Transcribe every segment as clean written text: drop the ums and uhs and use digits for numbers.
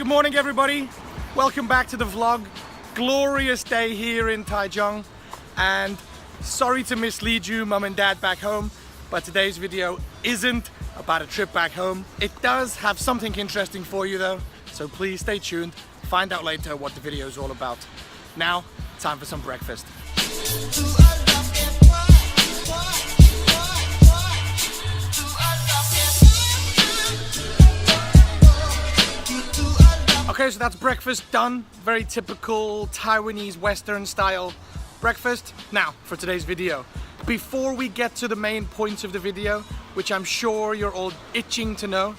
Good morning everybody, welcome back to the vlog. Glorious day here in Taichung, and sorry to mislead you mum and dad back home, but today's video isn't about a trip back home. It does have something interesting for you though, so please stay tuned, find out later what the video is all about. Now, time for some breakfast. Okay, so that's breakfast done. Very typical Taiwanese Western style breakfast. Now, for today's video. Before we get to the main points of the video, which I'm sure you're all itching to know,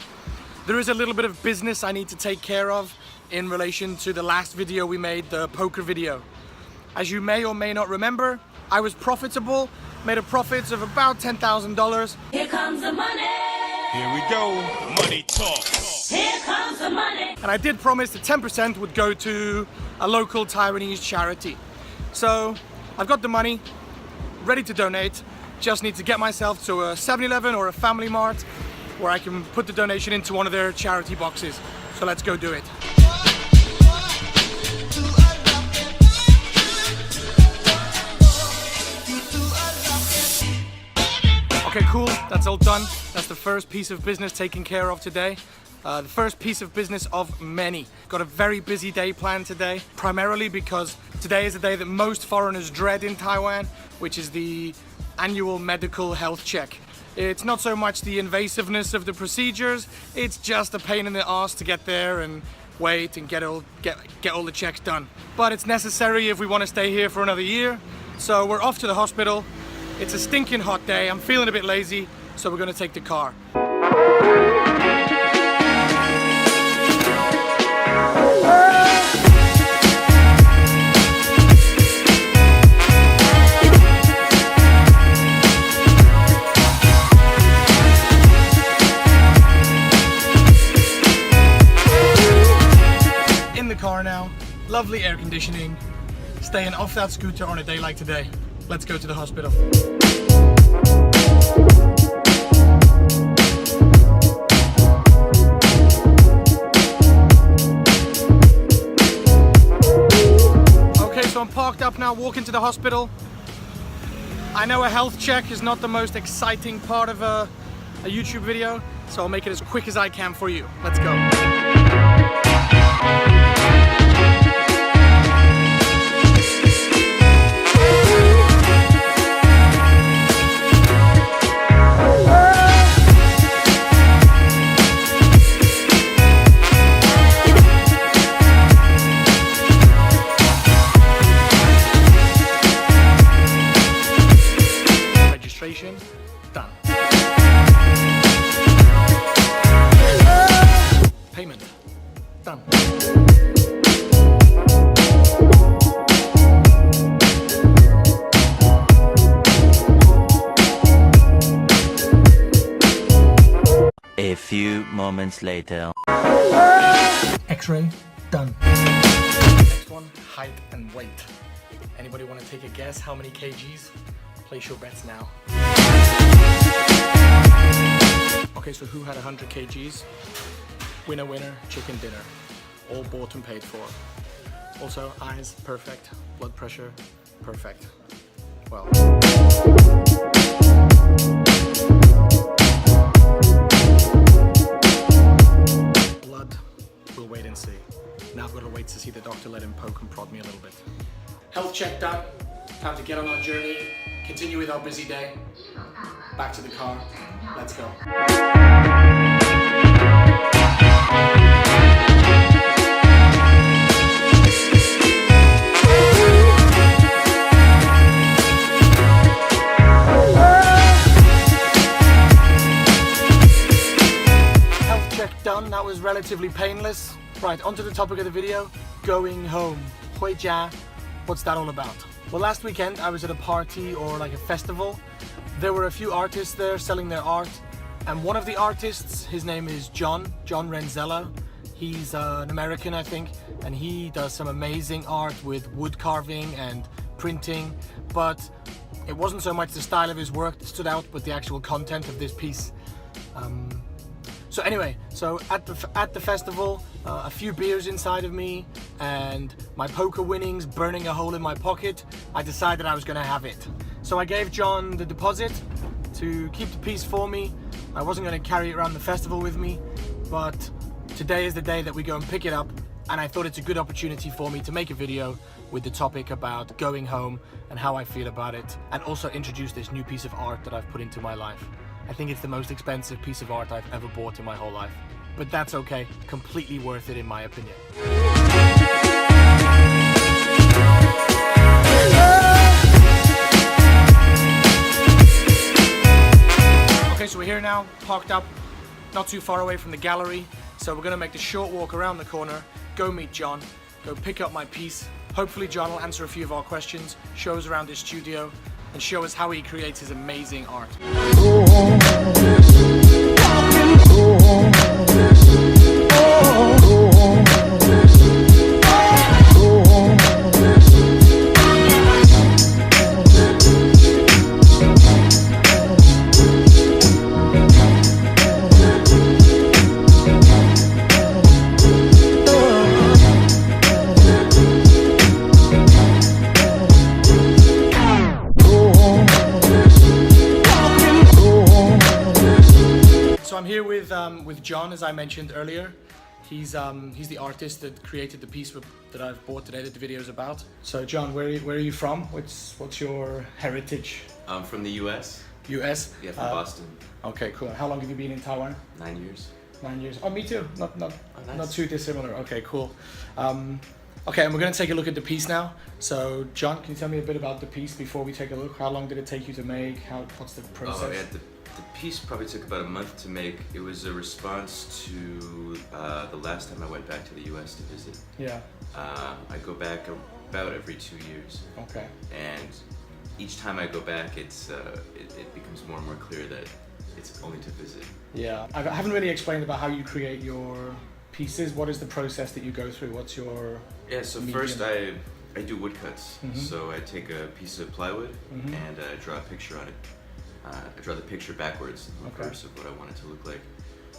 there is a little bit of business I need to take care of in relation to the last video we made, the poker video. As you may or may not remember, I was profitable, made a profit of about $10,000. Here comes the money. Here we go, money talk. Here comes the money. And I did promise that 10% would go to a local Taiwanese charity. So I've got the money, ready to donate, just need to get myself to a 7-Eleven or a Family Mart where I can put the donation into one of their charity boxes. So let's go do it. Okay, cool, that's all done. That's the first piece of business taken care of today. The first piece of business of many. Got a very busy day planned today, primarily because today is the day that most foreigners dread in Taiwan, which is the annual medical health check. It's not so much the invasiveness of the procedures, it's just a pain in the ass to get there and wait and get all the checks done. But it's necessary if we want to stay here for another year. So we're off to the hospital. It's a stinking hot day, I'm feeling a bit lazy, so we're gonna take the car. In the car now, lovely air conditioning, staying off that scooter on a day like today. Let's go to the hospital. Okay, so I'm parked up now, walking to the hospital. I know a health check is not the most exciting part of a YouTube video, so I'll make it as quick as I can for you. Let's go. Done. Payment. Done. A few moments later. X-ray. Done. Next one, height and weight. Anybody want to take a guess how many kgs? Place your bets now. Okay, so who had 100 kgs? Winner, winner, chicken dinner. All bought and paid for. Also, eyes, perfect. Blood pressure, perfect. Well. Blood, we'll wait and see. Now I've got to wait to see the doctor let him poke and prod me a little bit. Health check done. Time to get on our journey. Continue with our busy day. Back to the car. Let's go. Health check done. That was relatively painless. Right, onto the topic of the video. Going home. 回家. What's that all about? Well, last weekend I was at a party or like a festival. There were a few artists there selling their art, and one of the artists, his name is Jon Renzella. He's an American, I think, and he does some amazing art with wood carving and printing, but it wasn't so much the style of his work that stood out, but the actual content of this piece. So anyway, so at the festival, a few beers inside of me and my poker winnings burning a hole in my pocket, I decided I was going to have it. So I gave Jon the deposit to keep the piece for me. I wasn't going to carry it around the festival with me, but today is the day that we go and pick it up, and I thought it's a good opportunity for me to make a video with the topic about going home and how I feel about it, and also introduce this new piece of art that I've put into my life. I think it's the most expensive piece of art I've ever bought in my whole life. But that's okay, completely worth it in my opinion. Okay, so we're here now, parked up, not too far away from the gallery. So we're gonna make the short walk around the corner, go meet Jon, go pick up my piece. Hopefully Jon will answer a few of our questions, show us around his studio, and show us how he creates his amazing art. I'm here with Jon, as I mentioned earlier. He's the artist that created the piece that I've bought today that the video is about. So Jon, where are you from? What's your heritage? I'm from the US. US? Yeah, from Boston. Okay, cool. How long have you been in Taiwan? 9 years. 9 years. Oh, me too. Not nice. Not too dissimilar. Okay, cool. Okay, and we're going to take a look at the piece now. So Jon, can you tell me a bit about the piece before we take a look? How long did it take you to make? What's the process? Oh, yeah, the piece probably took about a month to make. It was a response to the last time I went back to the US to visit. Yeah. I go back about every 2 years. Okay. And each time I go back, it becomes more and more clear that it's only to visit. Yeah. I haven't really explained about how you create your pieces. What is the process that you go through? What's your so medium? First I do woodcuts. So I take a piece of plywood and draw a picture on it. I draw the picture backwards, the reverse of what I want it to look like.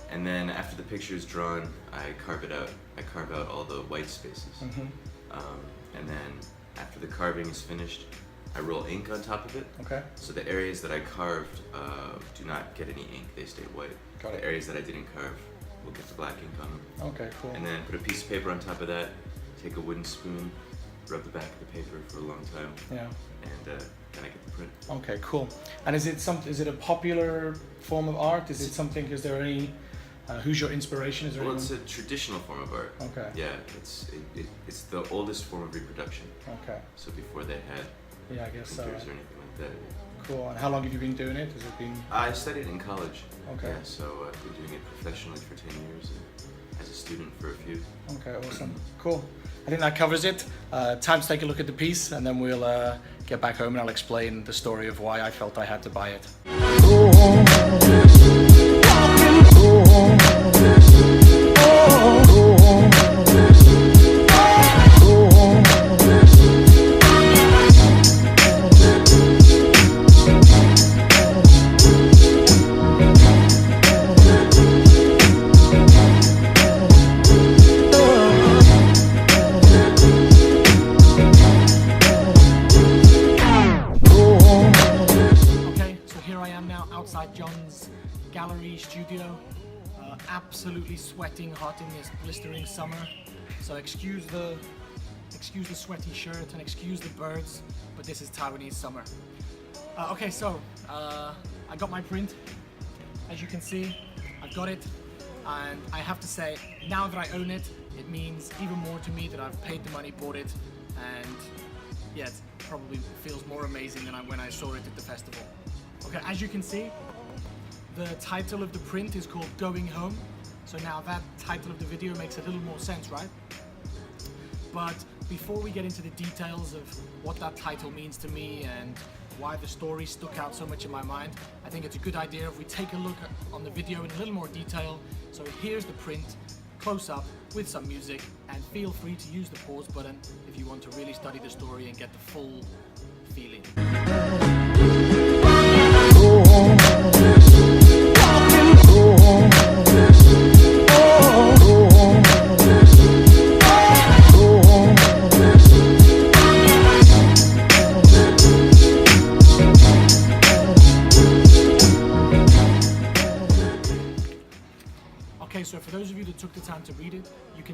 And then after the picture is drawn, I carve it out. I carve out all the white spaces. And then after the carving is finished, I roll ink on top of it. Okay. So the areas that I carved do not get any ink, they stay white. Got it. The areas that I didn't carve will get the black ink on them. Okay, cool. And then put a piece of paper on top of that, take a wooden spoon, rub the back of the paper for a long time. Yeah. And then I get the print. Okay, cool. And is it a popular form of art? Is there any, who's your inspiration? Is there Well, anyone? it's a traditional form of art. Okay. Yeah, it's the oldest form of reproduction. Okay. So before they had Yeah, I guess so. computers or anything like that. Cool. And how long have you been doing it? Has it been? I studied in college. Okay. Yeah, so I've been doing it professionally for 10 years and as a student for a few. Okay, awesome. Cool. I think that covers it. Time to take a look at the piece, and then we'll get back home and I'll explain the story of why I felt I had to buy it. Outside Jon's gallery studio, absolutely sweating hot in this blistering summer. So excuse the sweaty shirt and excuse the birds, but this is Taiwanese summer. Okay, so I got my print. As you can see, I've got it, and I have to say, now that I own it, it means even more to me that I've paid the money, bought it, and yeah, it probably feels more amazing than when I saw it at the festival. Okay, as you can see, the title of the print is called Going Home. So now that title of the video makes a little more sense, right? But before we get into the details of what that title means to me and why the story stuck out so much in my mind, I think it's a good idea if we take a look on the video in a little more detail. So here's the print, close up, with some music, and feel free to use the pause button if you want to really study the story and get the full feeling.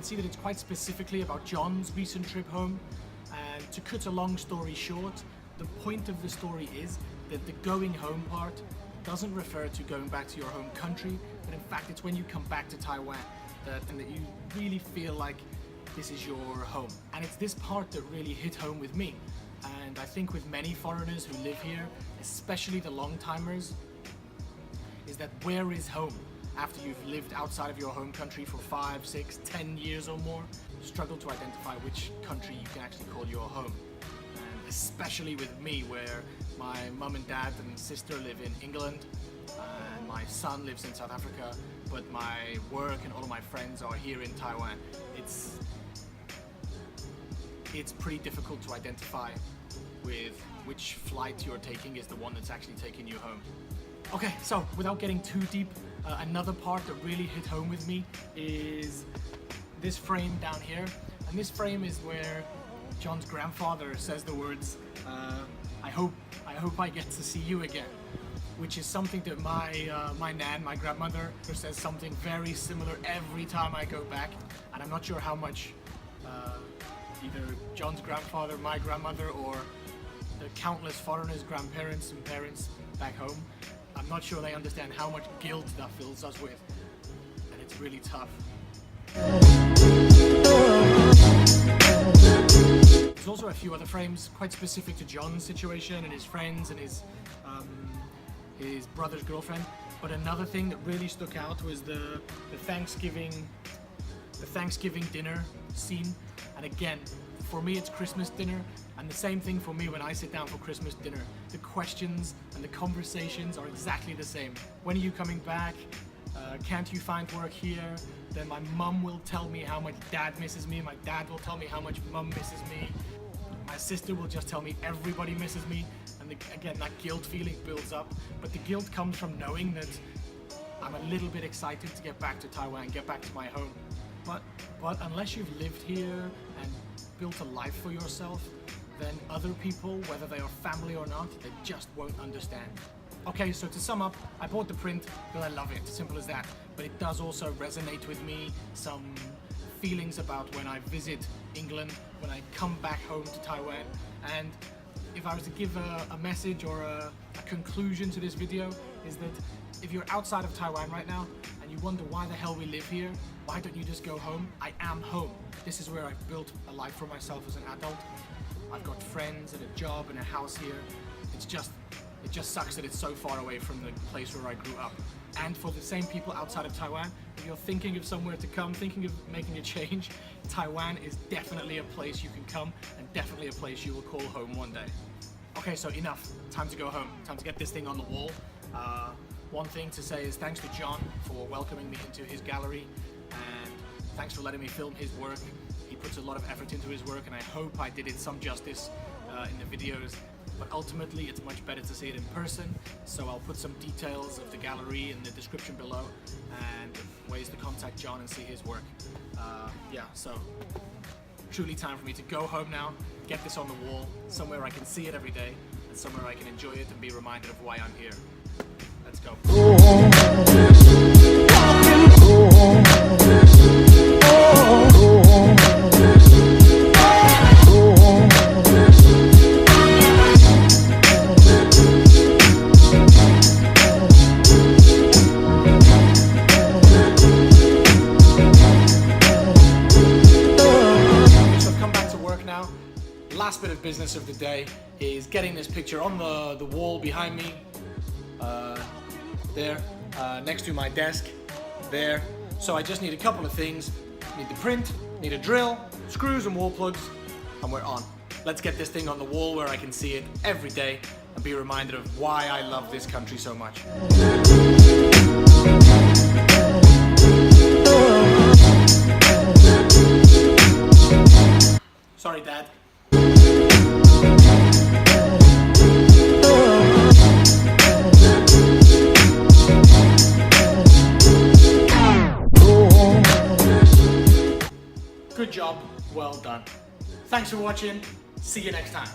see that it's quite specifically about Jon's recent trip home. And to cut a long story short, the point of the story is that the going home part doesn't refer to going back to your home country, but in fact it's when you come back to Taiwan and that you really feel like this is your home. And it's this part that really hit home with me. And I think with many foreigners who live here, especially the long-timers, is that where is home? After you've lived outside of your home country for 5, 6, 10 years or more, struggle to identify which country you can actually call your home. And especially with me, where my mum and dad and sister live in England, and my son lives in South Africa, but my work and all of my friends are here in Taiwan. It's pretty difficult to identify with which flight you're taking is the one that's actually taking you home. Okay, so without getting too deep, another part that really hit home with me is this frame down here. And this frame is where Jon's grandfather says the words, I hope I get to see you again. Which is something that my nan, my grandmother, says something very similar every time I go back. And I'm not sure how much either Jon's grandfather, my grandmother, or the countless foreigners, grandparents and parents back home, I'm not sure they understand how much guilt that fills us with, and it's really tough. There's also a few other frames quite specific to Jon's situation and his friends and his brother's girlfriend, but another thing that really stuck out was the Thanksgiving dinner scene. And again, for me it's Christmas dinner, and the same thing for me when I sit down for Christmas dinner. The questions and the conversations are exactly the same. When are you coming back? Can't you find work here? Then my mum will tell me how much dad misses me. My dad will tell me how much mum misses me. My sister will just tell me everybody misses me. And again, that guilt feeling builds up. But the guilt comes from knowing that I'm a little bit excited to get back to Taiwan, get back to my home. But unless you've lived here and built a life for yourself, then other people, whether they are family or not, they just won't understand. Okay, so to sum up, I bought the print because I love it, simple as that. But it does also resonate with me, some feelings about when I visit England, when I come back home to Taiwan. And if I was to give a message or a conclusion to this video, is that if you're outside of Taiwan right now and you wonder why the hell we live here, why don't you just go home? I am home. This is where I've built a life for myself as an adult. I've got friends and a job and a house here. It just sucks that it's so far away from the place where I grew up. And for the same people outside of Taiwan, if you're thinking of somewhere to come, thinking of making a change, Taiwan is definitely a place you can come and definitely a place you will call home one day. Okay, so enough. Time to go home. Time to get this thing on the wall. One thing to say is thanks to Jon for welcoming me into his gallery, and thanks for letting me film his work. He puts a lot of effort into his work, and I hope I did it some justice in the videos. But ultimately, it's much better to see it in person, so I'll put some details of the gallery in the description below and ways to contact Jon and see his work. Yeah, so truly time for me to go home now, get this on the wall, somewhere I can see it every day, and somewhere I can enjoy it and be reminded of why I'm here. Let's go. Last bit of business of the day is getting this picture on the wall behind me, there, next to my desk, there. So I just need a couple of things. Need the print, need a drill, screws and wall plugs, and we're on. Let's get this thing on the wall where I can see it every day and be reminded of why I love this country so much. Sorry, Dad. Good job, well done. Thanks for watching, see you next time.